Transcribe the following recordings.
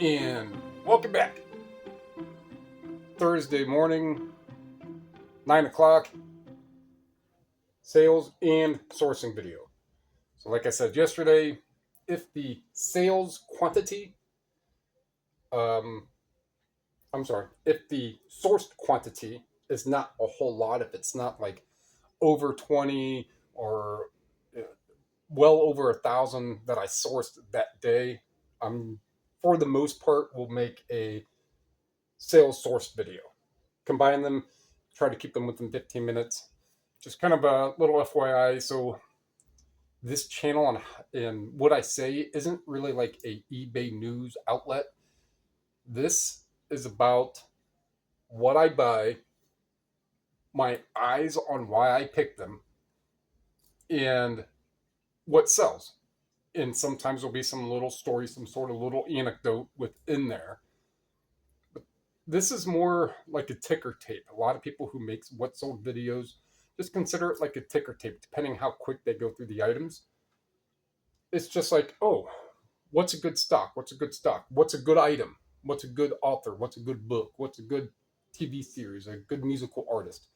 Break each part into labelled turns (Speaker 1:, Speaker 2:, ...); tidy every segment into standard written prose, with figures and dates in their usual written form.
Speaker 1: And welcome back. Thursday morning, 9 o'clock, sales and sourcing video. So, like I said yesterday, if the sales quantity, um, if the sourced quantity is not a whole lot, if it's not like over 20 or well over 1,000 that I sourced that day, I'm for the most part will make a sales sourced video. Combine them, try to keep them within 15 minutes. Just kind of a little FYI. So this channel and what I say isn't really like a eBay news outlet. This is about what I buy, my eyes on why I pick them, and what sells. And sometimes there'll be some little story, some sort of little anecdote within there. But this is more like a ticker tape. A lot of people who make what sold videos just consider it like a ticker tape, depending how quick they go through the items. It's just like, oh, what's a good stock? What's a good stock? What's a good item? What's a good author? What's a good book? What's a good TV series? A good musical artist?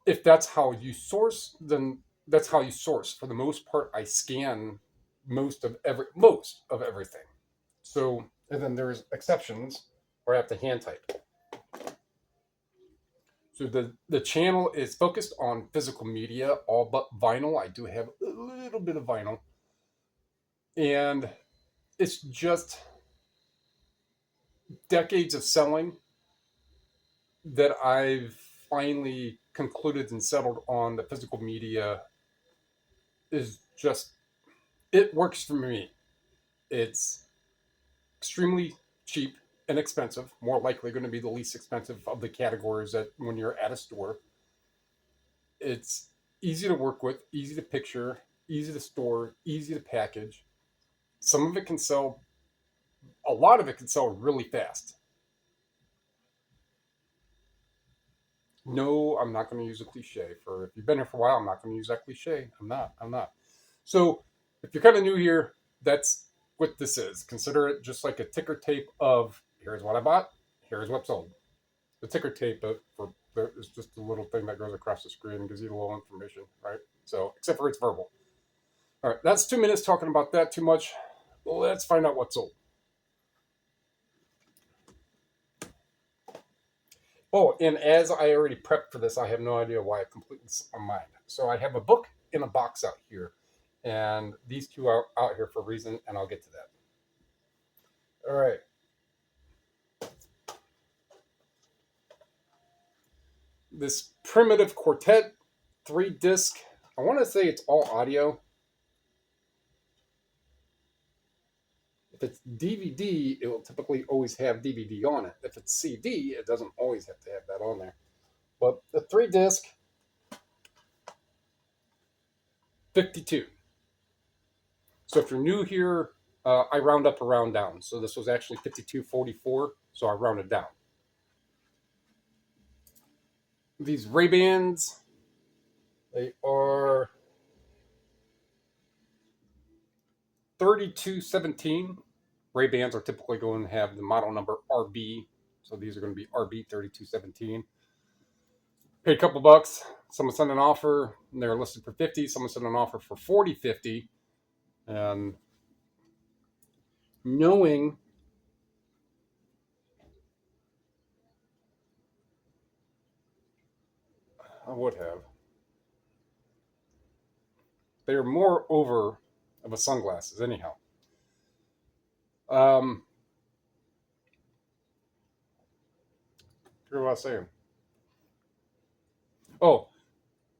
Speaker 1: If that's how you source, then that's how you source. For the most part, I scan most of everything. So, and then there's exceptions where I have to hand type. So the channel is focused on physical media, all but vinyl. I do have a little bit of vinyl. And it's just decades of selling that I've finally concluded and settled on. The physical media is just, it works for me. It's extremely cheap, inexpensive, more likely going to be the least expensive of the categories that when you're at a store. It's easy to work with, easy to picture, easy to store, easy to package. Some of it can sell, a lot of it can sell really fast. No, I'm not going to use a cliche. For if you've been here for a while, I'm not going to use that cliche. I'm not. So if you're kind of new here, that's what this is. Consider it just like a ticker tape of here's what I bought, here's what sold. The ticker tape is just a little thing that goes across the screen and gives you a little information, right? So except for it's verbal. All right, that's 2 minutes talking about that too much. Let's find out what sold. Oh, and as I already prepped for this, I have no idea why I completely slipped my mind. So I have a book in a box out here, and these two are out here for a reason, and I'll get to that. All right. This Primitive Quartet 3-disc. I want to say it's all audio. If it's DVD, it will typically always have DVD on it. If it's CD, it doesn't always have to have that on there. But the 3-disc, 52. So if you're new here, I round up or round down. So this was actually 52.44, so I rounded down. These Ray-Bans, they are 32.17. Ray-Bans are typically going to have the model number RB, so these are going to be RB 32.17. Paid a couple bucks. Someone sent an offer, and they were listed for 50. Someone sent an offer for 40.50, and knowing I would have, they're more over of a sunglasses anyhow. Forget what I was saying. Oh,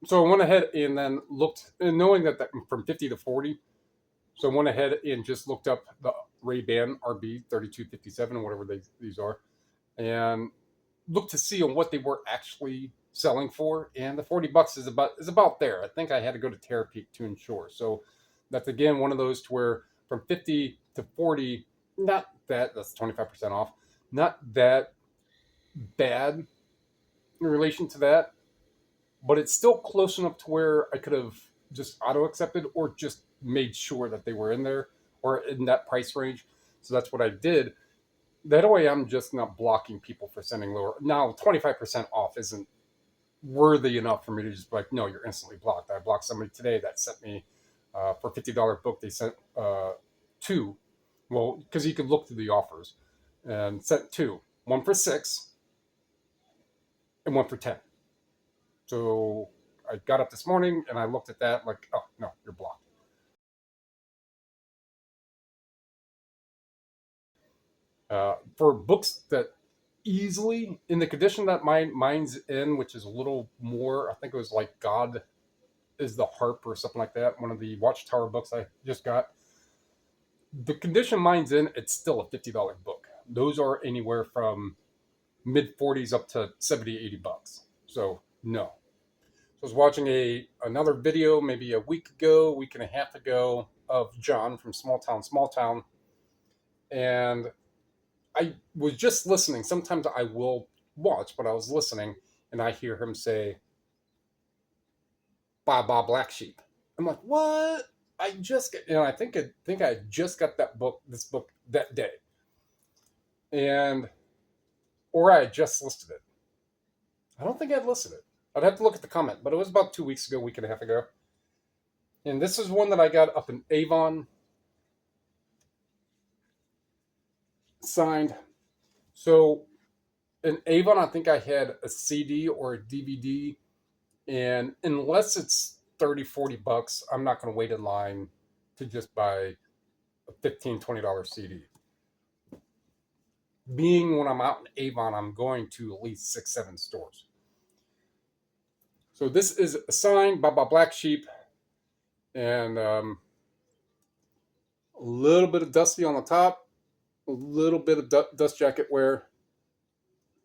Speaker 1: so I went ahead and then looked, and knowing that from 50 to 40, so I went ahead and just looked up the Ray-Ban RB 3257, whatever these are, and looked to see on what they were actually selling for, and the 40 bucks is about there. I think I had to go to Terapeak to ensure. So that's again one of those to where from 50 to 40, that's 25% off, not that bad in relation to that, but it's still close enough to where I could have just auto accepted or just made sure that they were in there or in that price range. So that's what I did. That way I'm just not blocking people for sending lower. Now, 25% off isn't worthy enough for me to just be like, no, you're instantly blocked. I blocked somebody today that sent me for $50 book. They sent two. Well, because you could look through the offers and sent two, one for $6 and one for 10. So I got up this morning and I looked at that like, oh, no, you're blocked. For books that easily, in the condition that mine's in, which is a little more, I think it was like God is the Harp or something like that, one of the Watchtower books I just got. The condition mine's in, it's still a $50 book. Those are anywhere from mid 40s up to 70, 80 bucks. So no. So I was watching another video maybe a week and a half ago of John from Small Town. And I was just listening. Sometimes I will watch, but I was listening and I hear him say, "Ba ba black sheep." I'm like, what? I just get, I think I just got this book that day, or I just listed it. I don't think I'd listed it. I'd have to look at the comment, but it was about 2 weeks ago, week and a half ago. And this is one that I got up in Avon, signed. So in Avon, I think I had a CD or a DVD, and unless it's 30, 40 bucks, I'm not going to wait in line to just buy a $15, $20 CD. Being when I'm out in Avon, I'm going to at least 6, 7 stores. So this is a sign, Baba Black Sheep, and a little bit of dusty on the top, a little bit of dust jacket wear.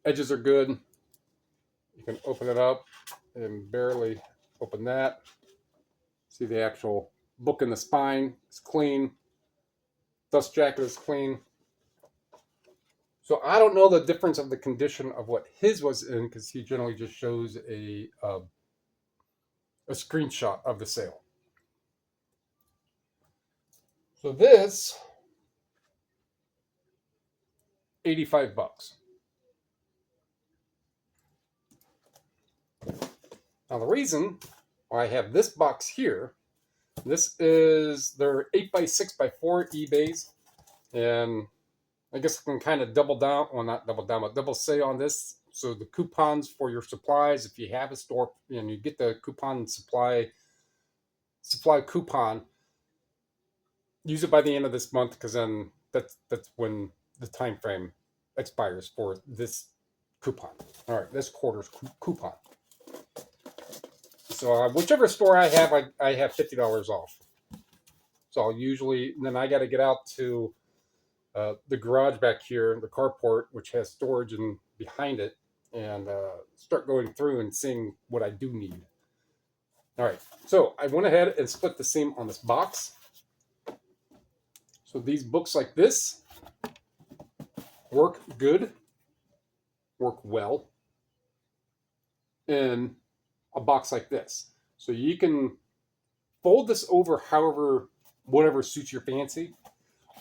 Speaker 1: Edges are good. You can open it up and barely open that. See the actual book in the spine is clean. Dust jacket is clean. So I don't know the difference of the condition of what his was in, because he generally just shows a screenshot of the sale. So this, 85 bucks. Now the reason why I have this box here, this is their 8x6x4 eBays, and I guess I can kind of double down, well, not double down, but double say on this. So the coupons for your supplies, if you have a store and you get the coupon supply coupon, use it by the end of this month, because then that's when the time frame expires for this coupon. All right, this quarter's coupon. So whichever store I have $50 off. So I'll usually, then I got to get out to the garage back here, the carport, which has storage and behind it, and start going through and seeing what I do need. All right, so I went ahead and split the seam on this box. So these books like this work good, work well in a box like this. So you can fold this over whatever suits your fancy.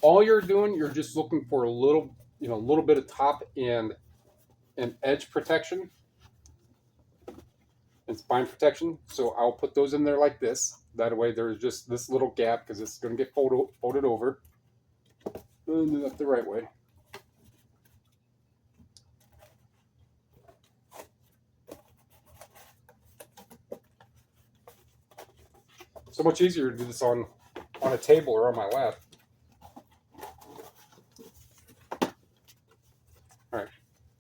Speaker 1: All you're doing, you're just looking for a little bit of top and edge protection and spine protection. So I'll put those in there like this. That way there's just this little gap, because it's going to get folded over. And do that the right way. So much easier to do this on a table or on my lap. All right.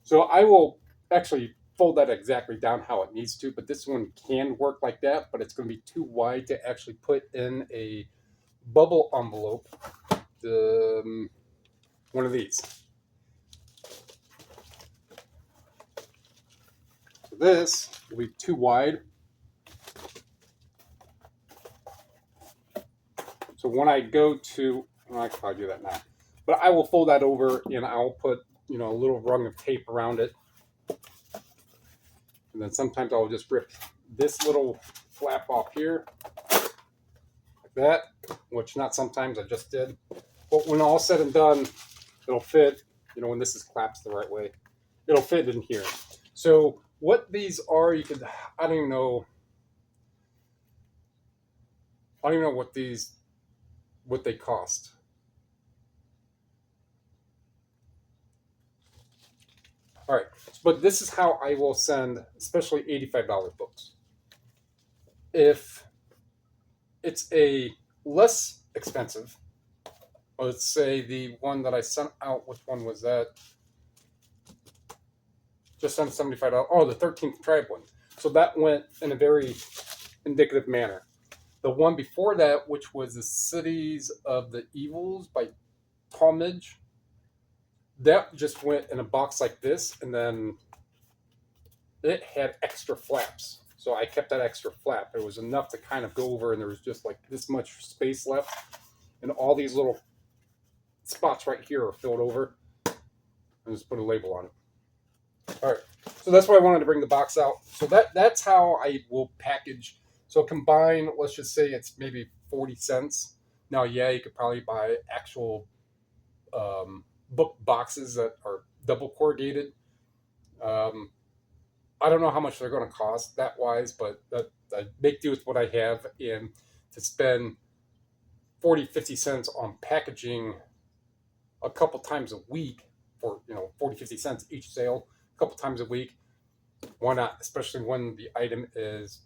Speaker 1: So I will actually fold that exactly down how it needs to, but this one can work like that, but it's going to be too wide to actually put in a bubble envelope. One of these. So this will be too wide. So when I go to, I can probably do that now, but I will fold that over and I'll put, a little rung of tape around it. And then sometimes I'll just rip this little flap off here, like that, which not sometimes, I just did. But when all said and done, it'll fit, you know, when this is collapsed the right way, it'll fit in here. So what these are, you could, I don't even know what they cost. All right, but this is how I will send, especially $85 books. If it's a less expensive, let's say the one that I sent out, which one was that? Just sent $75. Oh, the 13th Tribe one. So that went in a very indicative manner. The one before that, which was the Cities of the Evils by Talmadge, that just went in a box like this, and then it had extra flaps. So I kept that extra flap. It was enough to kind of go over, and there was just like this much space left. And all these little spots right here are filled over. And just put a label on it. All right. So that's why I wanted to bring the box out. So that's how I will package. So combine, let's just say it's maybe 40 cents. Now, yeah, you could probably buy actual book boxes that are double corrugated. I don't know how much they're going to cost that wise, but I make do with what I have. And to spend 40, 50 cents on packaging a couple times a week for, 40, 50 cents each sale, a couple times a week, why not? Especially when the item is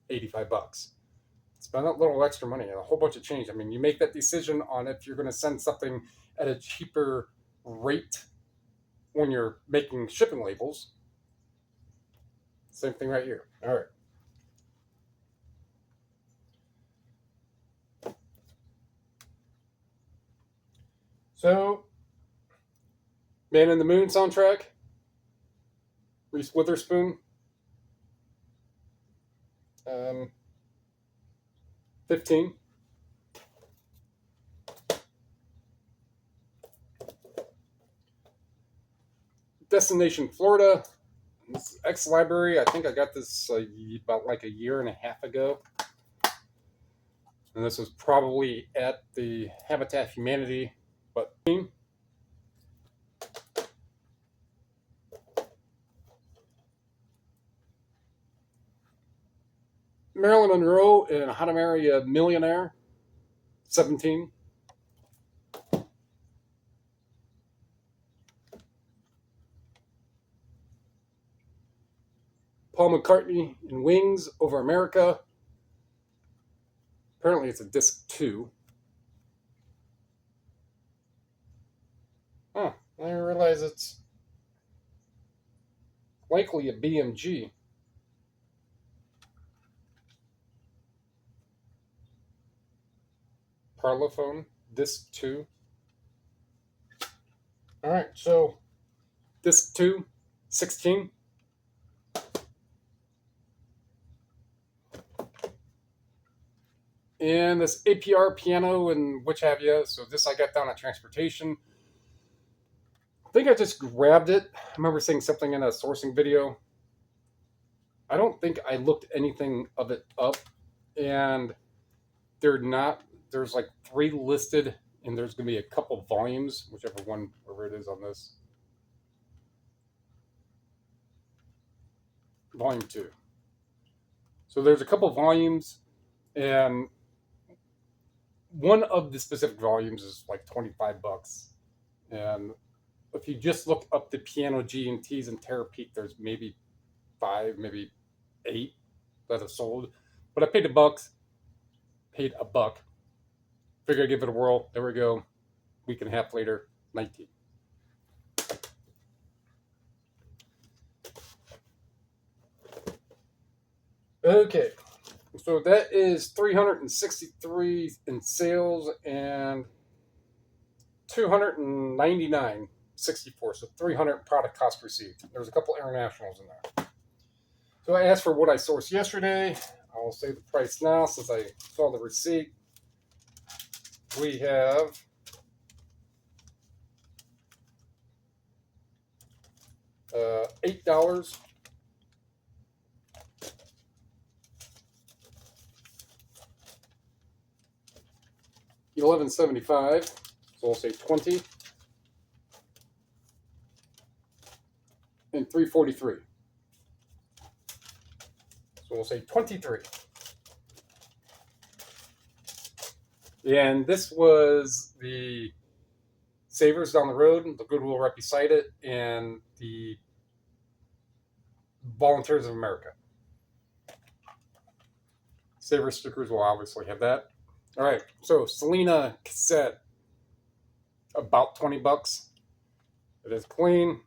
Speaker 1: $85. Spend a little extra money and a whole bunch of change. I mean, you make that decision on if you're going to send something at a cheaper rate when you're making shipping labels. Same thing right here. All right. So, Man in the Moon soundtrack, Reese Witherspoon. 15. Destination Florida. This X Library. I think I got this about like a year and a half ago. And this was probably at the Habitat Humanity, but Marilyn Monroe in How to Marry a Millionaire, 17. Paul McCartney in Wings Over America. Apparently it's a disc 2. Oh, I didn't realize it's likely a BMG. Parlophone, disc 2. All right, so disc 2, 16. And this APR piano and which have you. So this I got down at transportation. I think I just grabbed it. I remember seeing something in a sourcing video. I don't think I looked anything of it up. And there's like 3 listed, and there's going to be a couple volumes, whichever one, wherever it is on this. Volume 2. So there's a couple volumes, and one of the specific volumes is like $25. And if you just look up the piano G&Ts and Terra Peak, there's maybe 5, maybe 8 that have sold. But I paid $1. Paid $1. Figured I'd give it a whirl. There we go. Week and a half later, 19. Okay, so that is 363 in sales and 299.64. So 300 product cost received. There's a couple internationals in there. So I asked for what I sourced yesterday. I will say the price now since I saw the receipt. We have $8. $11.75. So I'll say 20. and $3.43. So we'll say 23. And this was the Savers down the road, the Goodwill right beside it, and the Volunteers of America. Savers stickers will obviously have that. All right, so Selena cassette, about $20. It is clean.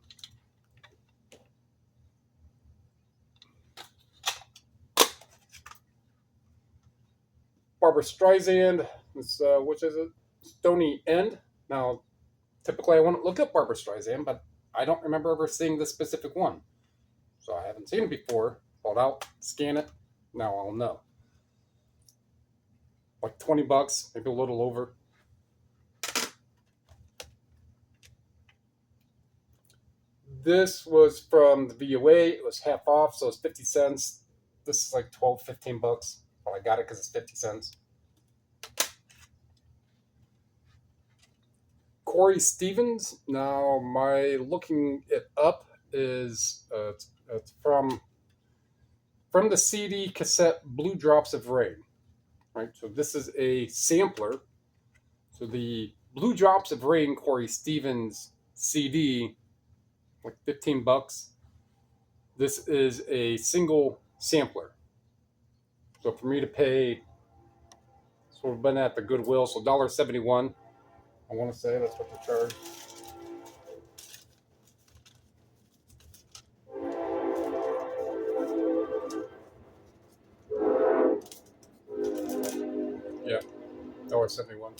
Speaker 1: Barbara Streisand, this, which is it? Stony End. Now, typically I wouldn't look up Barbara Streisand, but I don't remember ever seeing this specific one. So I haven't seen it before. Pull it out, scan it. Now I'll know. Like $20, maybe a little over. This was from the VOA. It was half off, so it's 50 cents. This is like 12, 15 bucks. But I got it because it's 50 cents. Corey Stevens. Now, my looking it up is it's from the CD cassette Blue Drops of Rain. Right, so this is a sampler. So the Blue Drops of Rain Corey Stevens CD, like 15 bucks. This is a single sampler. So for me to pay, so we've been at the Goodwill, so $1.71. I want to say that's what they charge. Yeah, $1.71.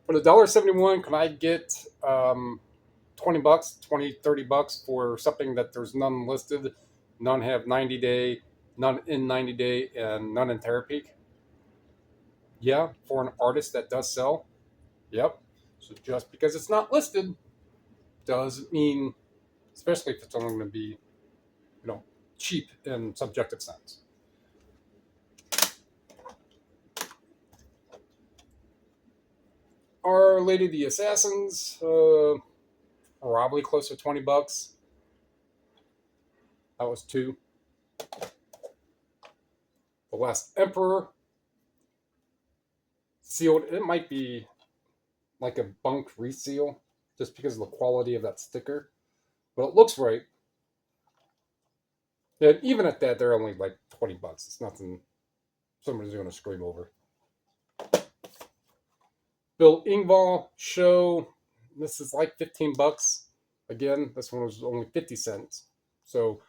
Speaker 1: For the $1.71, can I get 20 bucks, 20, 30 bucks for something that there's none listed, none have 90-day, none in 90-day, and none in Terapeak? Yeah, for an artist that does sell. Yep. So just because it's not listed doesn't mean, especially if it's only going to be, cheap in subjective sense. Our Lady of the Assassins, probably close to 20 bucks. That was 2. The Last Emperor, sealed. It might be like a bunk reseal just because of the quality of that sticker, but it looks right. And even at that, they're only like 20 bucks. It's nothing somebody's going to scream over. Bill Engvall show. This is like 15 bucks. Again, this one was only 50 cents. So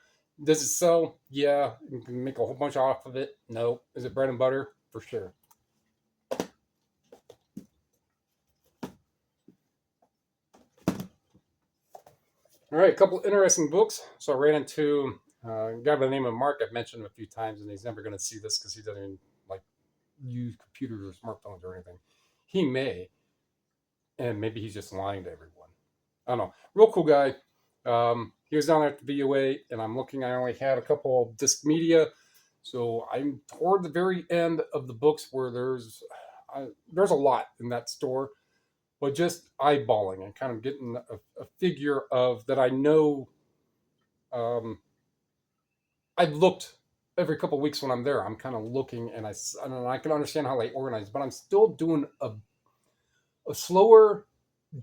Speaker 1: does it sell? Yeah. You can make a whole bunch off of it. No. Is it bread and butter? For sure. All right, a couple interesting books. So I ran into a guy by the name of Mark. I've mentioned him a few times, and he's never going to see this because he doesn't even use computers or smartphones or anything. He may, and maybe he's just lying to everyone. I don't know. Real cool guy. He was down there at the VOA, and I'm looking. I only had a couple of disc media, so I'm toward the very end of the books where there's a lot in that store. But just eyeballing and kind of getting a figure of that I know. I've looked every couple of weeks when I'm there. I'm kind of looking, and I can understand how they organize, but I'm still doing a slower,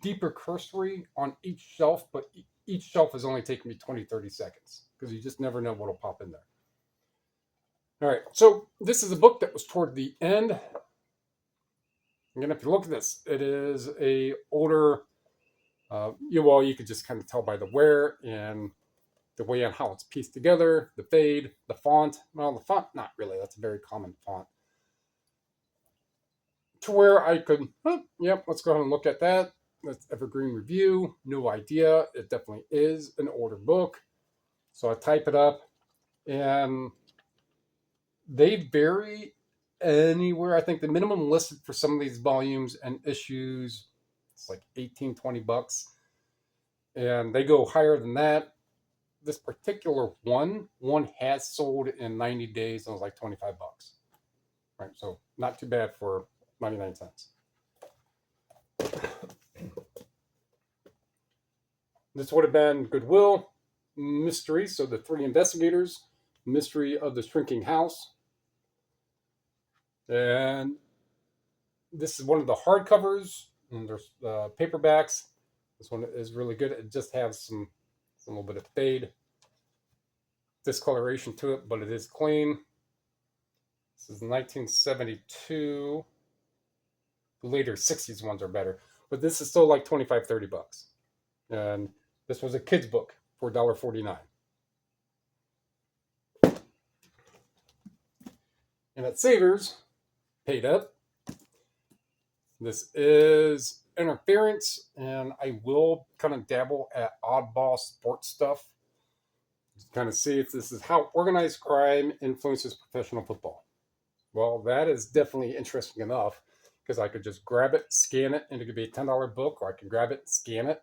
Speaker 1: deeper cursory on each shelf, but each shelf is only taking me 20, 30 seconds because you just never know what will pop in there. All right, so this is a book that was toward the end. And if you look at this, it is a older, you could just kind of tell by the wear and the way on how it's pieced together, the fade, the font. Well, the font, not really. That's a very common font. To where I could, let's go ahead and look at that. That's Evergreen Review. No idea. It definitely is an older book. So I type it up, and they vary anywhere. I think the minimum listed for some of these volumes and issues, it's like 18, 20 bucks. And they go higher than that. This particular one has sold in 90 days and it was like 25 bucks. Right, so not too bad for 99 cents. This would have been Goodwill, Mystery, so the three investigators, Mystery of the Shrinking House. And this is one of the hardcovers, and there's paperbacks. This one is really good. It just has some little bit of fade discoloration to it, but it is clean. This is 1972. The later 60s ones are better, but this is still like 25, 30 bucks. And this was a kid's book for $1.49. And at Savers, paid up. This is Interference, and I will kind of dabble at oddball sports stuff. Just kind of see if this is how organized crime influences professional football. Well, that is definitely interesting enough, because I could just grab it, scan it, and it could be a $10 book, or I can grab it, scan it.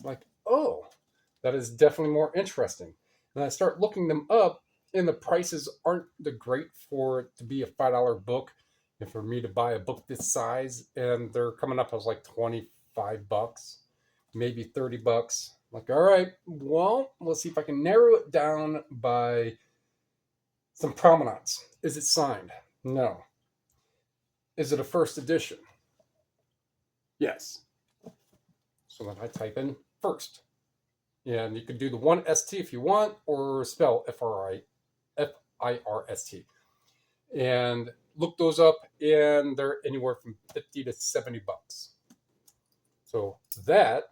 Speaker 1: Like, oh, that is definitely more interesting. And I start looking them up, and the prices aren't the great for it to be a $5 book. And for me to buy a book this size, and they're coming up as like 25 bucks, maybe 30 bucks. Like, all right, well, let's see if I can narrow it down by some provenance. Is it signed? No. Is it a first edition? Yes. So then I type in first. And you can do the 1ST if you want, or spell FIRST. And look those up, and they're anywhere from 50 to 70 bucks. So that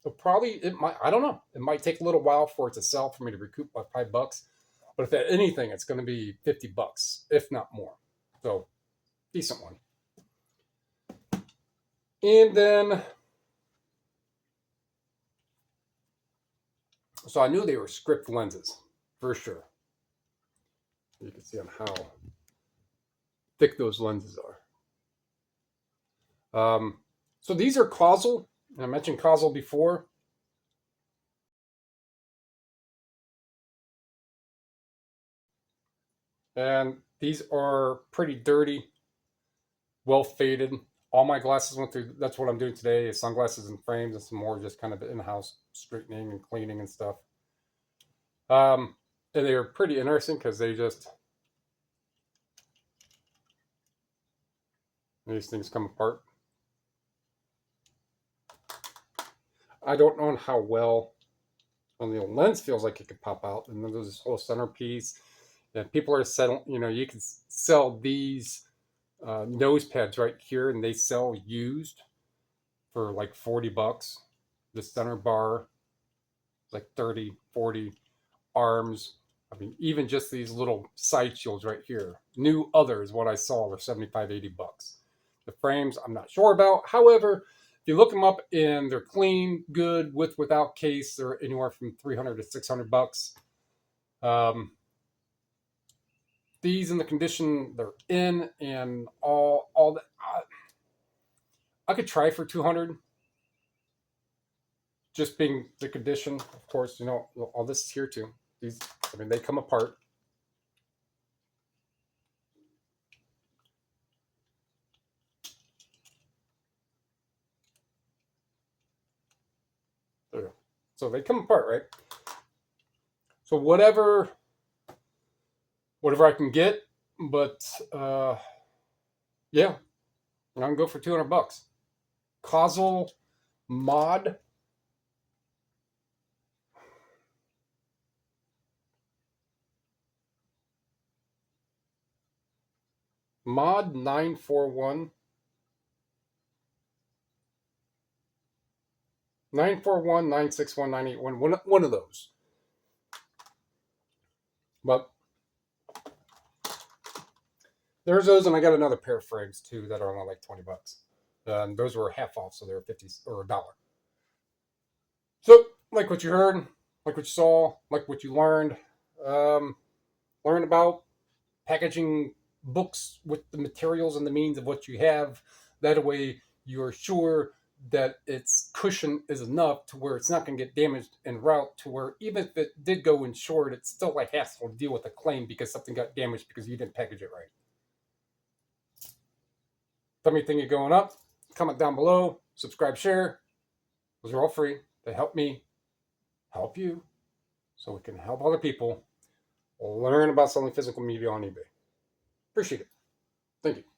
Speaker 1: will probably, I don't know, it might take a little while for it to sell for me to recoup my $5. But if anything, it's going to be 50 bucks, if not more. So, decent one. And then, so I knew they were script lenses, for sure. You can see on how thick those lenses are. So these are causal. I mentioned causal before. And these are pretty dirty, well faded. All my glasses went through, that's what I'm doing today, is sunglasses and frames, and some more just kind of in-house straightening and cleaning and stuff. And they were pretty interesting because they just, these things come apart. I don't know how well on the lens feels like it could pop out. And then there's this whole centerpiece. And people are selling, you can sell these nose pads right here, and they sell used for like 40 bucks. The center bar, like 30, 40. Arms. I mean, even just these little side shields right here. New others, what I saw, were 75, 80 bucks. The frames, I'm not sure about. However, if you look them up and they're clean, good, with, without case, they're anywhere from 300 to 600 bucks. These in the condition they're in, and all that, I could try for 200. Just being the condition, of course, all this is here too. These, I mean, they come apart. There. So they come apart, right? So whatever I can get, but yeah, I can go for 200 bucks. Causal mod. Mod 941. 941, 961, 981. One of those. But there's those, and I got another pair of frames too that are only like 20 bucks. And those were half off, so they were 50 or $1. So, like what you heard, like what you saw, like what you learned, learn about packaging books with the materials and the means of what you have. That way, you're sure that its cushion is enough to where it's not going to get damaged en route, to where even if it did go insured, it's still a hassle to deal with a claim because something got damaged because you didn't package it right. Tell me anything you're going up. Comment down below. Subscribe, share. Those are all free. They help me help you so we can help other people learn about selling physical media on eBay. Appreciate it. Thank you.